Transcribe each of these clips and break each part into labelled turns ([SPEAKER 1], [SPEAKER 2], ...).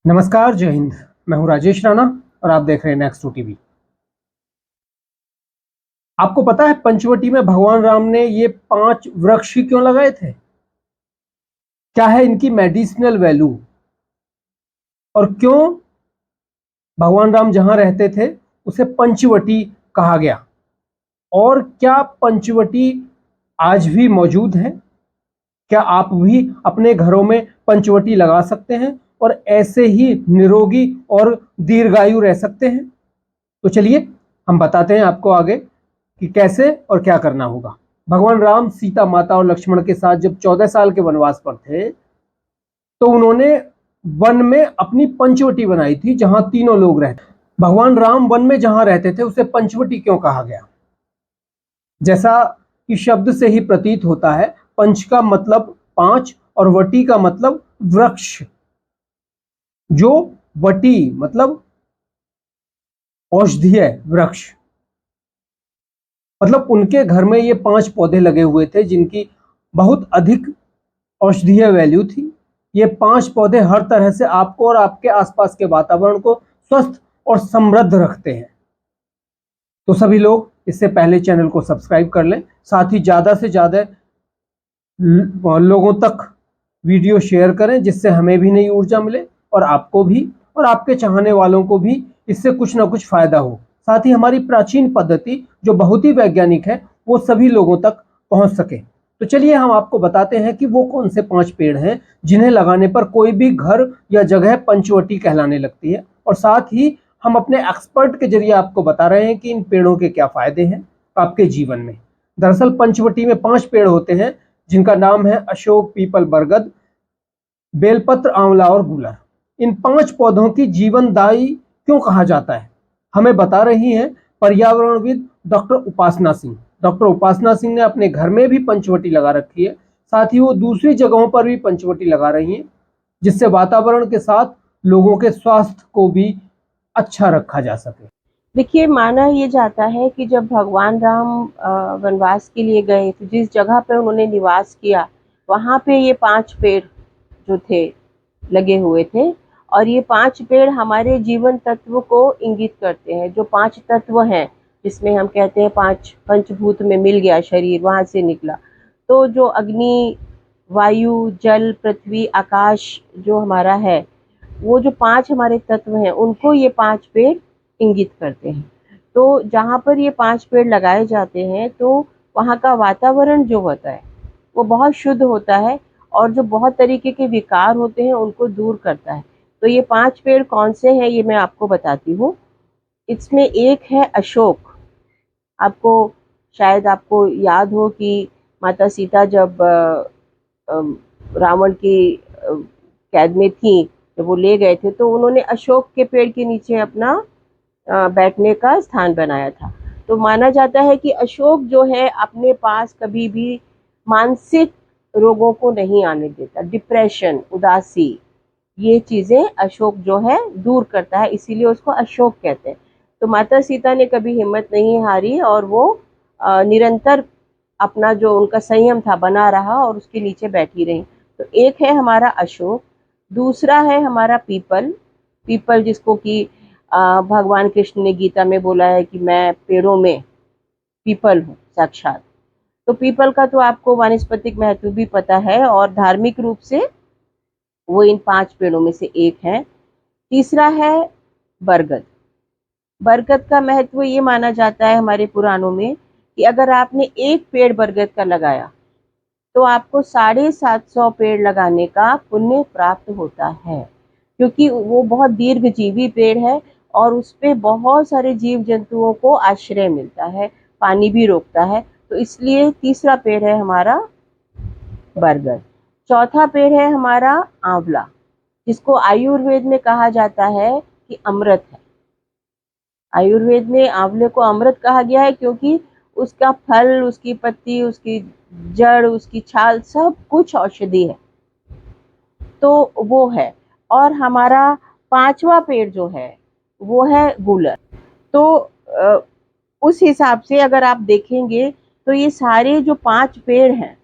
[SPEAKER 1] नमस्कार, जय हिंद। मैं हूं राजेश राणा और आप देख रहे हैं नेक्स्ट टीवी। आपको पता है पंचवटी में भगवान राम ने ये 5 वृक्ष क्यों लगाए थे? क्या है इनकी मेडिसिनल वैल्यू और क्यों भगवान राम जहां रहते थे उसे पंचवटी कहा गया? और क्या पंचवटी आज भी मौजूद है? क्या आप भी अपने घरों में पंचवटी लगा सकते हैं और ऐसे ही निरोगी और दीर्घायु रह सकते हैं? तो चलिए हम बताते हैं आपको आगे कि कैसे और क्या करना होगा। भगवान राम सीता माता और लक्ष्मण के साथ जब 14 साल के वनवास पर थे तो उन्होंने वन में अपनी पंचवटी बनाई थी जहां तीनों लोग रहते। भगवान राम वन में जहां रहते थे उसे पंचवटी क्यों कहा गया? जैसा कि शब्द से ही प्रतीत होता है, पंच का मतलब 5 और वटी का मतलब वृक्ष। जो वटी मतलब औषधीय वृक्ष, मतलब उनके घर में ये 5 पौधे लगे हुए थे जिनकी बहुत अधिक औषधीय वैल्यू थी। ये 5 पौधे हर तरह से आपको और आपके आसपास के वातावरण को स्वस्थ और समृद्ध रखते हैं। तो सभी लोग इससे पहले चैनल को सब्सक्राइब कर लें, साथ ही ज्यादा से ज्यादा लोगों तक वीडियो शेयर करें जिससे हमें भी नई ऊर्जा मिले और आपको भी और आपके चाहने वालों को भी इससे कुछ ना कुछ फायदा हो। साथ ही हमारी प्राचीन पद्धति जो बहुत ही वैज्ञानिक है वो सभी लोगों तक पहुंच सके। तो चलिए हम आपको बताते हैं कि वो कौन से 5 पेड़ हैं जिन्हें लगाने पर कोई भी घर या जगह पंचवटी कहलाने लगती है, और साथ ही हम अपने एक्सपर्ट के जरिए आपको बता रहे हैं कि इन पेड़ों के क्या फायदे हैं आपके जीवन में। दरअसल पंचवटी में 5 पेड़ होते हैं जिनका नाम है अशोक, पीपल, बरगद, बेलपत्र, आंवला और गूलर। इन 5 पौधों की जीवनदायी क्यों कहा जाता है, हमें बता रही हैं पर्यावरणविद डॉक्टर उपासना सिंह। डॉक्टर उपासना सिंह ने अपने घर में भी पंचवटी लगा रखी है, साथ ही वो दूसरी जगहों पर भी पंचवटी लगा रही हैं जिससे वातावरण के साथ लोगों के स्वास्थ्य को भी अच्छा रखा जा सके।
[SPEAKER 2] देखिए, माना ये जाता है कि जब भगवान राम वनवास के लिए गए तो जिस जगह पे उन्होंने निवास किया वहाँ पे ये 5 पेड़ जो थे लगे हुए थे, और ये 5 पेड़ हमारे जीवन तत्व को इंगित करते हैं। जो 5 तत्व हैं जिसमें हम कहते हैं 5 पंचभूत में मिल गया शरीर, वहाँ से निकला। तो जो अग्नि, वायु, जल, पृथ्वी, आकाश जो हमारा है, वो जो 5 हमारे तत्व हैं उनको ये 5 पेड़ इंगित करते हैं। तो जहाँ पर ये 5 पेड़ लगाए जाते हैं तो वहाँ का वातावरण जो होता है वो बहुत शुद्ध होता है और जो बहुत तरीके के विकार होते हैं उनको दूर करता है। तो ये 5 पेड़ कौन से हैं ये मैं आपको बताती हूँ। इसमें एक है अशोक। शायद आपको याद हो कि माता सीता जब रावण की कैद में थी, जब वो ले गए थे तो उन्होंने अशोक के पेड़ के नीचे अपना बैठने का स्थान बनाया था। तो माना जाता है कि अशोक जो है अपने पास कभी भी मानसिक रोगों को नहीं आने देता। डिप्रेशन, उदासी, ये चीज़ें अशोक जो है दूर करता है, इसीलिए उसको अशोक कहते हैं। तो माता सीता ने कभी हिम्मत नहीं हारी और वो निरंतर अपना जो उनका संयम था बना रहा और उसके नीचे बैठी रही। तो एक है हमारा अशोक, दूसरा है हमारा पीपल। पीपल जिसको कि भगवान कृष्ण ने गीता में बोला है कि मैं पेड़ों में पीपल हूँ साक्षात। तो पीपल का तो आपको वानस्पतिक महत्व भी पता है और धार्मिक रूप से वो इन 5 पेड़ों में से एक है। तीसरा है बरगद। बरगद का महत्व ये माना जाता है हमारे पुराणों में कि अगर आपने एक पेड़ बरगद का लगाया तो आपको 750 पेड़ लगाने का पुण्य प्राप्त होता है, क्योंकि वो बहुत दीर्घजीवी पेड़ है और उस पे बहुत सारे जीव जंतुओं को आश्रय मिलता है, पानी भी रोकता है। तो इसलिए तीसरा पेड़ है हमारा बरगद। चौथा पेड़ है हमारा आंवला, जिसको आयुर्वेद में कहा जाता है कि अमृत है। आयुर्वेद में आंवले को अमृत कहा गया है क्योंकि उसका फल, उसकी पत्ती, उसकी जड़, उसकी छाल सब कुछ औषधि है। तो वो है। और हमारा 5वां पेड़ जो है वो है गूलर। तो उस हिसाब से अगर आप देखेंगे तो ये सारे जो 5 पेड़ हैं,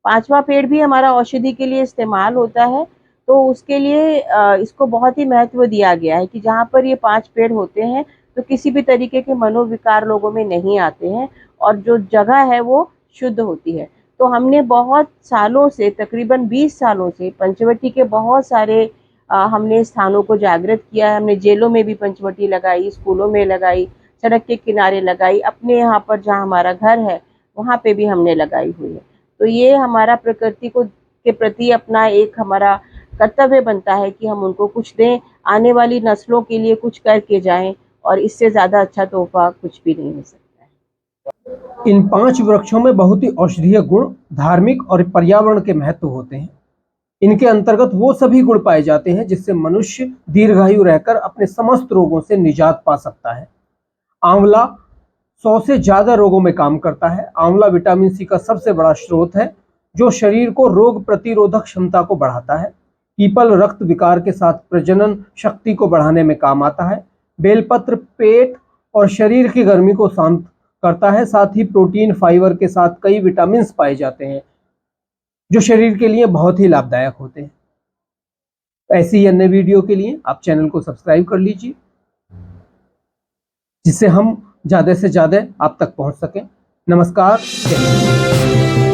[SPEAKER 2] 5वां पेड़ भी हमारा औषधि के लिए इस्तेमाल होता है। तो उसके लिए इसको बहुत ही महत्व दिया गया है कि जहाँ पर ये 5 पेड़ होते हैं तो किसी भी तरीके के मनोविकार लोगों में नहीं आते हैं और जो जगह है वो शुद्ध होती है। तो हमने बहुत सालों से, तकरीबन 20 सालों से पंचवटी के बहुत सारे हमने स्थानों को जागृत किया है। हमने जेलों में भी पंचवटी लगाई, स्कूलों में लगाई, सड़क के किनारे लगाई, अपने यहाँ पर जहाँ हमारा घर है वहाँ पे भी हमने लगाई हुई है। तो ये हमारा प्रकृति को के प्रति अपना एक हमारा कर्तव्य बनता है कि हम उनको कुछ दें, आने वाली नस्लों के लिए कुछ करके जाएं, और इससे ज़्यादा अच्छा तोहफा कुछ भी नहीं हो सकता है।
[SPEAKER 1] इन 5 वृक्षों में बहुत ही औषधीय गुण, धार्मिक और पर्यावरण के महत्व होते हैं। इनके अंतर्गत वो सभी गुण पाए जाते हैं जिससे मनुष्य दीर्घायु रहकर अपने समस्त रोगों से निजात पा सकता है। आंवला 100 से ज्यादा रोगों में काम करता है। आंवला विटामिन सी का सबसे बड़ा स्रोत है जो शरीर को रोग प्रतिरोधक क्षमता को बढ़ाता है। पीपल रक्त विकार के साथ प्रजनन शक्ति को बढ़ाने में काम आता है। बेलपत्र पेट और शरीर की गर्मी को शांत करता है। साथ ही प्रोटीन, फाइबर के साथ कई विटामिन पाए जाते हैं जो शरीर के लिए बहुत ही लाभदायक होते हैं। ऐसी ही अन्य वीडियो के लिए आप चैनल को सब्सक्राइब कर लीजिए जिससे हम ज़्यादा से ज़्यादा आप तक पहुंच सकें। नमस्कार, जय हिंद।